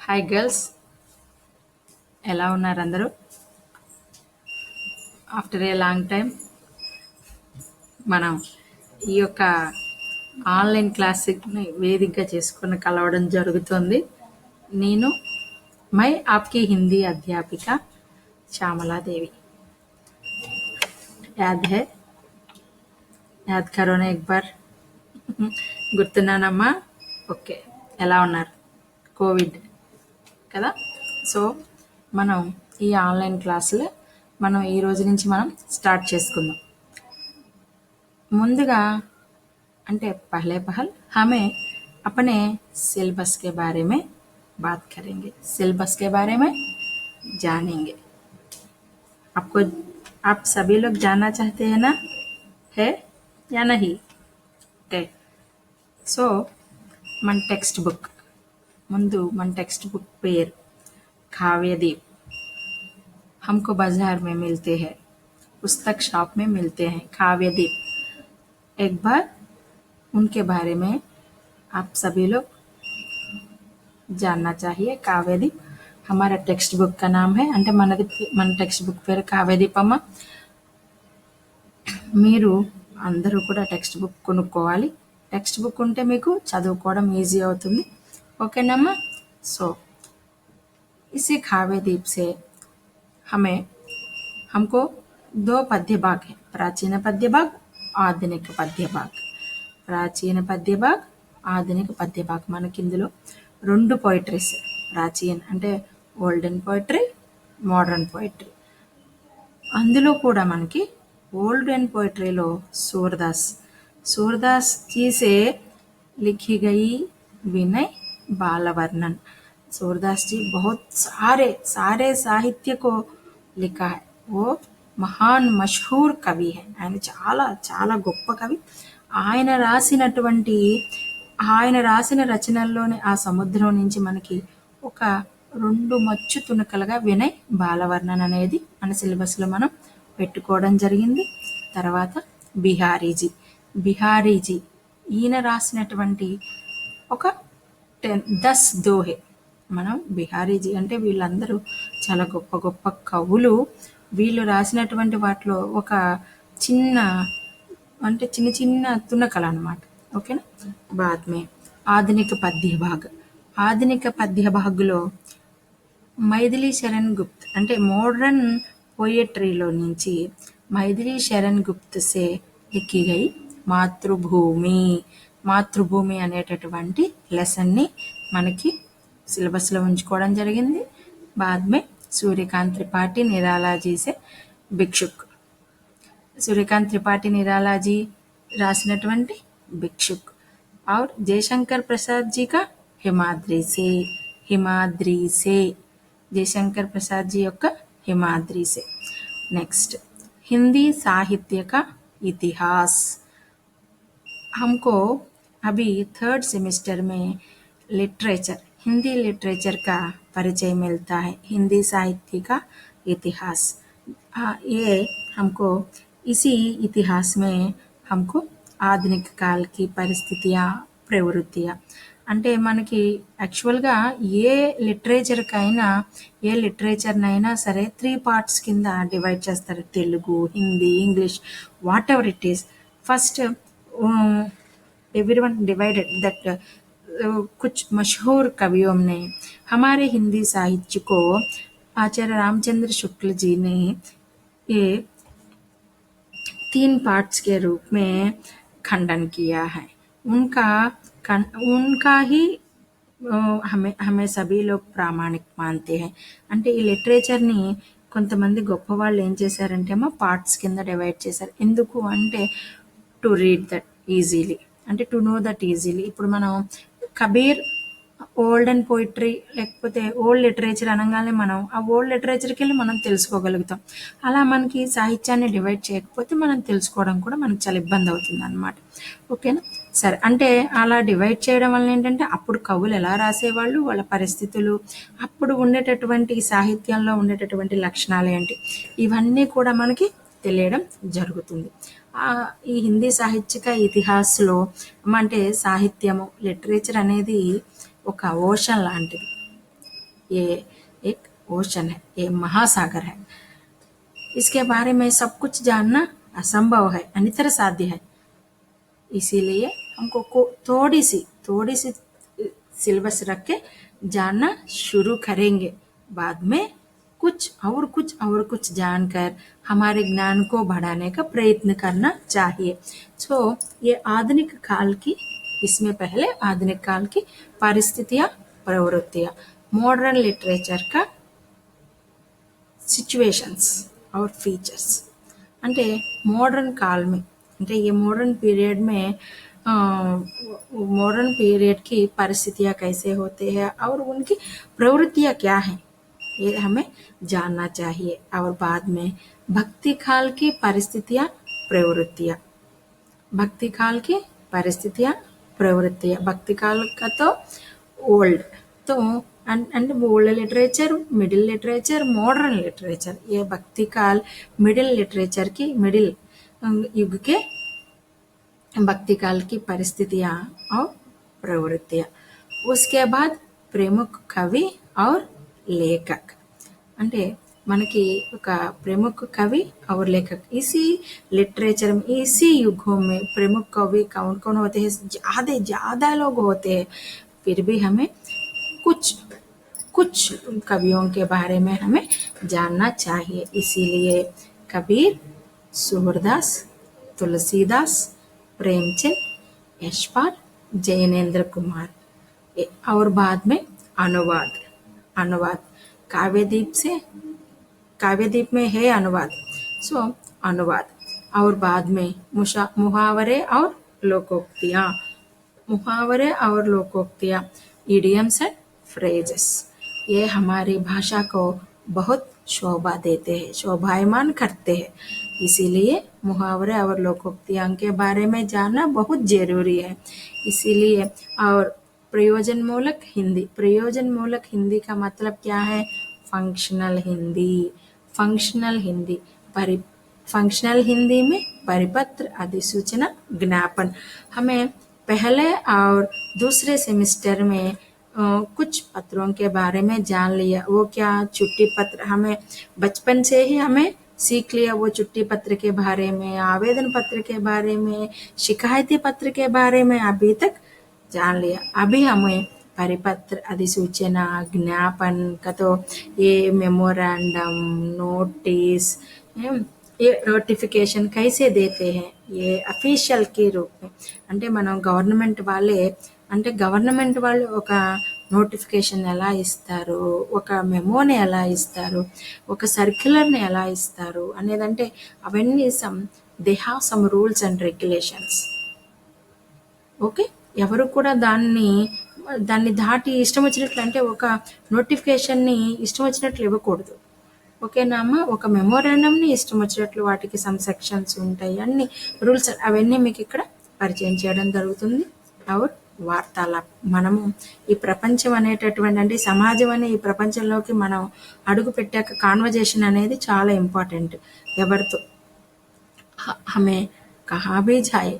Hi girls, ఎలా ఉన్నారు అందరూ? ఆఫ్టర్ ఏ లాంగ్ టైం మనం ఈ యొక్క ఆన్లైన్ క్లాస్ని వేదికగా చేసుకుని కలవడం జరుగుతుంది. నేను మై ఆప్కి హిందీ అధ్యాపిక శ్యామలాదేవి. యాద్ హే? యాద్ కరోనా ఎక్ బార్. గుర్తున్నానమ్మా? ఓకే, ఎలా ఉన్నారు? కోవిడ్ కదా. సో మనం ఈ ఆన్లైన్ క్లాసులు మనం ఈ రోజు నుంచి మనం స్టార్ట్ చేసుకుందాం. ముందుగా అంటే पहले हमें अपने सिलेबस के बारे में बात करेंगे. सिलेबस के बारे में जानेंगे. आपको आप सभी लोग जानना चाहते हैं ना, है या नहीं? ఓకే, సో మన టెక్స్ట్ బుక్ మన టెక్స్ట్ బుక్ పేరు काव्यदीप. हमको बाजार में मिलते हैं, पुस्तक शॉप में मिलते हैं. काव्यदीप, एक बार उनके बारे में आप सभी लोग जानना चाहिए. काव्यदीप हमारा टेक्स्ट बुक का नाम है. అంటే మన టెక్స్ట్ బుక్ పేరు కావ్యదీప్ అమ్మ. మీరు అందరూ కూడా టెక్స్ట్ బుక్ కొనుక్కోవాలి. టెక్స్ట్ బుక్ ఉంటే మీకు చదువుకోవడం ఈజీ అవుతుంది. ఓకేనమ్మా? సో इसी काव्यदीप से हमको 2 पद्य भाग है, प्राचीन पद्य भाग, आधुनिक पद्य भाग. ప్రాచీన పద్య భాగ్, ఆధునిక పద్య భాగ్. మనకి ఇందులో 2 పోయిటరీస్, ప్రాచీన అంటే ఓల్డెన్ పోయిటరీ, మోడర్న్ పోయిటరీ. అందులో కూడా మనకి ఓల్డెన్ పోయిటరీలో सूरदास जी से लिखी गई विनय बालवर्णन. सूरदास जी बहुत सारे साहित्य को लिखा है. वो महान मशहूर कवि है. ఆయన చాలా చాలా గొప్ప కవి. ఆయన రాసిన రచనల్లోనే ఆ సముద్రం నుంచి మనకి ఒక 2 మచ్చు తునకలుగా వినయ్ బాలవర్ణన్ అనేది మన సిలబస్లో మనం పెట్టుకోవడం జరిగింది. తర్వాత బిహారీజీ ఈయన రాసినటువంటి ఒక 10 దోహే. మనం బిహారీజీ అంటే వీళ్ళందరూ చాలా గొప్ప గొప్ప కవులు. వీళ్ళు రాసినటువంటి వాటిలో ఒక చిన్న చిన్న తునకలు అన్నమాట. ఓకేనా? బాద్మే ఆధునిక పద్య భాగ్లో మైథిలి శరణ్ గుప్త్ అంటే మోడర్న్ పోయట్రీలో నుంచి మైథిలి శరణ్ గుప్త్ సే లిఖి గయి మాతృభూమి అనేటటువంటి లెసన్ని మనకి సిలబస్లో ఉంచుకోవడం జరిగింది. బాద్మే సూర్యకాంత్ త్రిపాఠి నిరాలా జీ సే భిక్షుక్. सूर्यकांत त्रिपाठी निराला जी రాసినటువంటి భిక్షుక్. और जयशंकर प्रसाद जी का हिमाद्री से जयशंकर प्रसाद जी యొక్క हिमाद्री से. नेक्स्ट हिंदी साहित्य का इतिहास. हमको अभी 3rd सेमेस्टर में हिंदी लिटरेचर का परिचय मिलता है. हिंदी साहित्य का इतिहास, ये हमको इसी इतिहास में हमको ఆధునిక కాల్ की పరిస్థితియా ప్రవృత్తియా అంటే మనకి యాక్చువల్గా ఏ లిటరేచర్నైనా సరే 3 parts కింద డివైడ్ చేస్తారు. Telugu, Hindi, English, what ever it is. First everyone divided that कुछ मशहूर कवियों ने हमारे हिंदी साहित्य को आचार्य रामचंद्र शुक्ल जी ने ये 3 पार्ट्स के रूप में खंडन किया है. उनका ही हमें सभी लोग ప్రామాణిక్ మాన్తే हैं. అంటే ఈ లిటరేచర్ని కొంతమంది గొప్ప వాళ్ళు ఏం చేశారంటే పార్ట్స్ కింద డివైడ్ చేశారు. ఎందుకు అంటే టు రీడ్ దట్ ఈజీలీ, అంటే టు నో దట్ ఈజీలీ. ఇప్పుడు మనం కబీర్ ఓల్డెన్ పోయిటరీ లేకపోతే ఓల్డ్ లిటరేచర్ అనగానే మనం ఆ ఓల్డ్ లిటరేచర్కి వెళ్ళి మనం తెలుసుకోగలుగుతాం. అలా మనకి సాహిత్యాన్ని డివైడ్ చేయకపోతే మనం తెలుసుకోవడం కూడా మనకు చాలా ఇబ్బంది అవుతుంది అన్నమాట. ఓకేనా? సరే, అంటే అలా డివైడ్ చేయడం వల్ల ఏంటంటే అప్పుడు కవులు ఎలా రాసేవాళ్ళు, వాళ్ళ పరిస్థితులు, అప్పుడు ఉండేటటువంటి సాహిత్యంలో ఉండేటటువంటి లక్షణాలు ఏంటి, ఇవన్నీ కూడా మనకి తెలియడం జరుగుతుంది. ఈ హిందీ సాహిత్యక ఇతిహాస్లో అంటే సాహిత్యము లిటరేచర్ అనేది ఒక ఓషన్ లాంటిది. ये एक ओशन है, ये महासागर है। इसके बारे में सब कुछ जानना असंभव है, अनितर साध्य है। इसीलिए हमको थोड़ी सी सिलेबस रख के जानना शुरू करेंगे। बाद में कुछ जानकर हमारे ज्ञान को बढ़ाने का प्रयत्न करना चाहिए। ये आधुनिक काल की, इसमें पहले आधुनिक काल की परिस्थितियां, प्रवृत्तियां, मॉडर्न लिटरेचर का सिचुएशंस और फीचर्स। అంటే मॉडर्न काल में, అంటే ये मॉडर्न पीरियड में मॉडर्न पीरियड की परिस्थितियाँ कैसे होते हैं और उनकी प्रवृत्तियाँ क्या हैं, ये हमें जानना चाहिए। और बाद में भक्ति काल की परिस्थितियाँ, प्रवृत्तियाँ, भक्ति काल की परिस्थितियाँ, प्रवृत्तियाँ। भक्ति काल का तो ओल्ड, तो and old literature, middle literature, modern literature. ये भक्ति काल मिडिल लिटरेचर की, मिडिल युग के भक्ति काल की परिस्थितियाँ और प्रवृत्तियाँ। उसके बाद प्रमुख कवि और लेखक, అంటే మనకి ఒక प्रमुख कवि और लेखक, इसी लिटरेचर में, इसी युगों में प्रमुख कवि कौन कौन होते हैं, ज्यादा लोग होते हैं। फिर भी हमें कुछ कुछ कवियों के बारे में हमें जानना चाहिए। इसीलिए कबीर, सूरदास, तुलसीदास, प्रेमचंद, यशपाल, जैनेन्द्र कुमार। और बाद में अनुवाद काव्यदीप में है अनुवाद। अनुवाद। और बाद में मुहावरे और लोकोक्तियाँ, इडियम्स एंड फ्रेजेस। ये हमारी भाषा को बहुत शोभा देते हैं, शोभायमान करते हैं। इसीलिए मुहावरे और लोकोक्तियाँ के बारे में जानना बहुत जरूरी है। इसीलिए और प्रयोजनमूलक हिंदी का मतलब क्या है? फंक्शनल हिंदी में परिपत्र, अधिसूचना, ज्ञापन। हमें पहले और दूसरे सेमेस्टर में कुछ पत्रों के बारे में जान लिया। वो क्या? चिट्ठी पत्र। हमें बचपन से ही हमें सीख लिया वो चिट्ठी पत्र के बारे में, आवेदन पत्र के बारे में, शिकायती पत्र के बारे में अभी तक जान लिया। अभी हमें परिपत्र, अधिसूचना, ज्ञापन का तो ये मेमोरेंडम, नोटिस, ये नोटिफिकेशन कैसे देते हैं, ये अफీషియల్ के रूप में। అంటే మనం గవర్నమెంట్ వాళ్ళు ఒక నోటిఫికేషన్ ఎలా ఇస్తారు, ఒక మెమోని ఎలా ఇస్తారు, ఒక సర్క్యులర్ని ఎలా ఇస్తారు అనేదంటే అవన్నీ they have some rules and regulations. Okay, ఎవరు కూడా దాన్ని దాటి ఇష్టం వచ్చినట్లు, అంటే ఒక నోటిఫికేషన్ని ఇష్టం వచ్చినట్లు ఇవ్వకూడదు. ఓకేనా అమ్మ? ఒక మెమోరాండంని ఇష్టం వచ్చినట్లు, వాటికి సమ్ సెక్షన్స్ ఉంటాయి, అన్ని రూల్స్ అవన్నీ మీకు ఇక్కడ పరిచయం చేయడం జరుగుతుంది. और వార్తాలాప్. మనము ఈ ప్రపంచం అనేటటువంటి, అంటే సమాజం అనే ఈ ప్రపంచంలోకి మనం అడుగు పెట్టాక కాన్వర్జేషన్ అనేది చాలా ఇంపార్టెంట్. ఎవరితో హమే కహా భీ జాయే,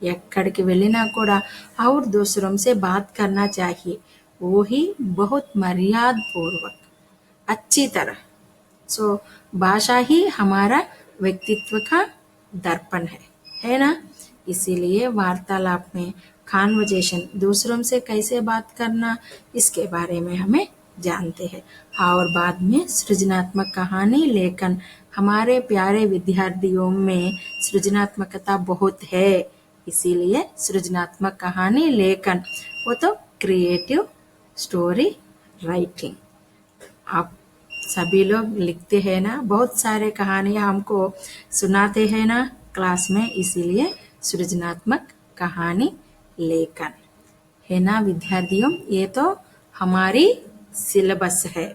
ఎక్కడికి వెళ్ళినా కూడా और दूसरों से बात करना चाहिए, वो ही बहुत मर्याद पूर्वक, अच्छी तरह। भाषा ही हमारा व्यक्तित्व का दर्पण है ना? इसीलिए वार्तालाप में कन्वर्सेशन, दूसरों से कैसे बात करना, इसके बारे में हमें जानते हैं। और बाद में सृजनात्मक कहानी लेखन। हमारे प्यारे विद्यार्थियों में सृजनात्मकता बहुत है, इसीलिए सृजनात्मक कहानी लेखन, वो तो क्रिएटिव स्टोरी राइटिंग। आप सभी लोग लिखते हैं ना, बहुत सारे कहानियाँ हमको सुनाते हैं ना क्लास में, इसीलिए सृजनात्मक कहानी लेखन है ना विद्यार्थियों? ये तो हमारी सिलेबस है।